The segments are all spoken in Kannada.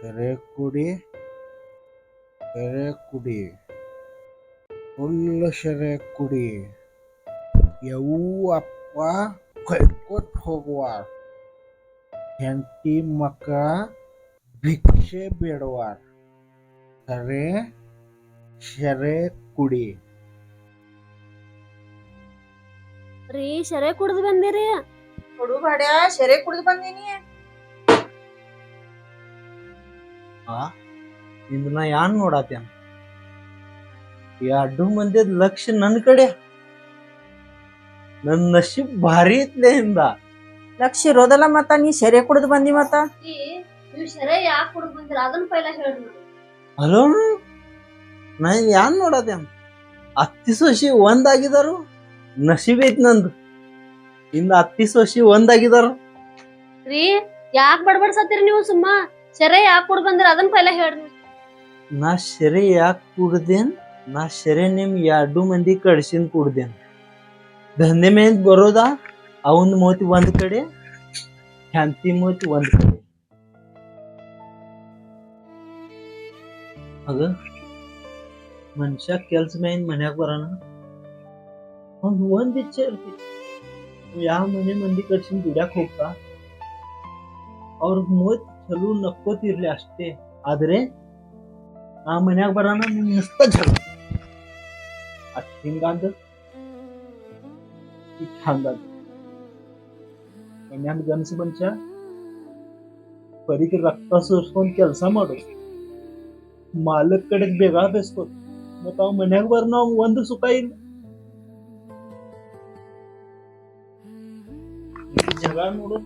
ಶರೆ ಕುಡಿ ಶರೆ ಕುಡಿ ಫುಲ್ ಶರೆ ಕುಡಿ ಯವ್ವಪ್ಪ ಕೈಕೊಟ್ ಹೋಗುವ ಹೆಂಡತಿ ಮಕ್ಕಳ ಭಿಕ್ಷೆ ಬೇಡುವ ಶರೆ ಶರೆ ಕುಡಿ ರೀ ಶರೆ ಕುಡ್ದು ಬಂದಿರಿ. ಕೊಡು ಬಾಡ್ಯಾ ಶೆರೆ ಕುಡ್ದು ಬಂದೀನಿ. ಇಂದ ನಾ ಯಾನ್ ನೋಡಾತ್ಯಾನ ಎರಡು ಮಂದಿದ್ ಲಕ್ಷ್ಯ ನನ್ ಕಡೆ. ನನ್ ನಶೀಬ್ ಭಾರಿ ಐತ್ಲೆ ಇಂದ. ಲಕ್ಷ ಇರೋದಲ್ಲ ಮತ್ತ ನೀ ಶೆರೆ ಕುಡ್ದು ಬಂದಿ ಮತ್ತ. ನೀವು ಶರೆ ಯಾಕೆ ಕುಡ್ದು ಬಂದಿರ ಅದನ್ನ ಪೈಲ ಹೇಳ್ರಿ. ಹಲೋ ನಾ ಯಾನ್ ನೋಡಾತ್ಯಾನ ಅತ್ತಿ ಸೊಸಿ ಒಂದಾಗಿದಾರು. ನಶೀಬ್ ಐತ್ ನಂದು ಇಂದ ಅತ್ತಿ ಸೊಸಿ ಒಂದಾಗಿದಾರು. ರೀ ಯಾಕೆ ಬಡ್ಬಡ್ಸತ್ತೀರಿ ನೀವು ಸುಮ್ಮ? ಶರೆ ಯಾಕೆ ಕುಡ್ದು ಬಂದಿರ ಅದನ್ನ ಪೈಲ ಹೇಳ್ರಿ. ನಾ ಶೆರೆ ಯಾಕೆ ಕುಡ್ದೇನ್? ನಾ ಶೆರೆ ನಿಮ್ ಎರಡು ಮಂದಿ ಕಡ್ಸಿಂದ ಕುಡ್ದೇನ್. ದಂಧೆ ಮೇಲೆ ಬರೋದಾ ಅವನ್ ಮೋತಿ ಒಂದ್ ಕಡೆ ಹೆಂಡತಿ ಮೋತಿ ಒಂದ್ ಕಡೆ. ಆಗ ಮನುಷ್ಯ ಕೆಲ್ಸ ಮೇನ್ ಮನ್ಯಾಗ ಬರೋಣ ಅವ್ನ್ ಒಂದ್ ಇಚ್ಛೆ ಇರ್ತೈತಿ. ಯಾವ ಮನೆ ಮಂದಿ ಕಡ್ಸಿಂದ ದುಡ್ಯಾಕ್ ಹೋಗ್ತಾ ಅವ್ರ ಮೋತಿ ಚಲೋ ನಕ್ಕೋತಿರ್ಲಿ ಅಷ್ಟೇ. ಆದ್ರೆ ಆ ಮನ್ಯಾಗ ಬರೋಣ ಮಸ್ತ ಜಗಳ ಅಷ್ಟ್ ಹಿಂಗಂದ ಹಂಗಂದ ಮನ್ಯಾಗ ಗನ್ಸ ಮನುಷ್ಯ ಬರೀಕ್ ರಕ್ತ ಸುರ್ಸ್ಕೊಂಡ್ ಕೆಲ್ಸ ಮಾಡು. ಮಾಲಕ್ ಕಡೆಗ್ ಬೇಗ ಬೇಸ್ಕೋ ಮತ್ತ ಅವ್ ಮನ್ಯಾಗ ಬರ ನಾವ್ ಒಂದು ಸುಖ ಇಲ್ಲ. ಜಗಳ ನೋಡು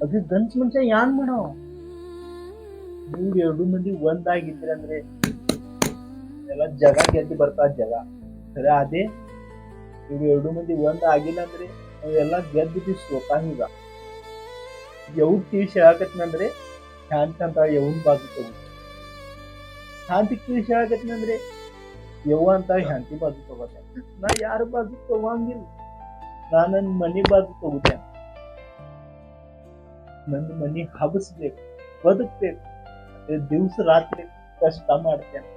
ಅದು ಗನ್ಸ್ ಮನುಷ್ಯ ಯಾನ್ ಮಾಡವ. ನೀವ್ ಎರಡು ಮಂದಿ ಒಂದಾಗಿದ್ರಿ ಅಂದ್ರೆ ಎಲ್ಲ ಜಗ ಗೆದ್ದು ಬರ್ತಾ ಜಗ ಖರೆ. ಅದೇ ಇವ್ ಎರಡು ಮಂದಿ ಒಂದ್ ಆಗಿಲ್ಲ ಅಂದ್ರೆ ನಾವೆಲ್ಲ ಗೆದ್ದು ಸ್ವತಃ ಈಗ ಯವ್ ಕಿವಿಷ ಹೇಳಕತ್ನಂದ್ರೆ ಶಾಂತಿ ಅಂತ ಯವ್ನ್ ಬಾಜು ತಗೋ. ಶಾಂತಿ ಕಿವಿಷ ಹೇಳಕತ್ನಂದ್ರೆ ಯವ್ವ ಅಂತ ಶಾಂತಿ ಬಾಜು ತಗೋತೆ. ನಾ ಯಾರ ಬಾಜು ತಗೋಂಗಿಲ್ಲ. ನಾ ನನ್ ಮನಿ ಬಾಜು ತಗೋತೇನೆ. ನನ್ನ ಮನಿ ಹಬಸ್ಬೇಕು ಬದುಕ್ಬೇಕು. ದಿವ್ಸ ರಾತ್ರಿ ಕಷ್ಟ ಮಾಡ್ತೇನೆ.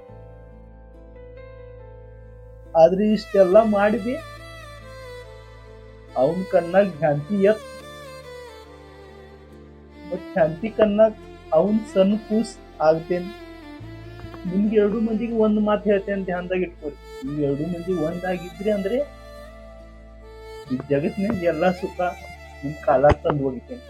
ಆದ್ರೆ ಇಷ್ಟೆಲ್ಲ ಮಾಡಿದಿ ಅವನ್ ಕಣ್ಣಾಗ ಶಾಂತಿ ಎತ್ ಮತ್ ಶಾಂತಿ ಕಣ್ಣಾಗ ಅವನ್ ಸಣ್ಣ ಕೂಸ್ ಆಗ್ತೇನೆ. ನಿಮ್ಗೆ ಎರಡು ಮಂದಿಗೆ ಒಂದ್ ಮಾತು ಹೇಳ್ತೇನೆ ಧ್ಯಾನದಾಗ ಇಟ್ಕೊರಿ. ನೀವ್ ಎರಡು ಮಂದಿ ಒಂದಾಗಿದ್ರಿ ಅಂದ್ರೆ ಈ ಜಗತ್ನಾಗ ಎಲ್ಲಾ ಸುಖ ನಿಮ್ ಕಾಲಾಗ ತಂದು ಹೋಗಿತೇನೆ.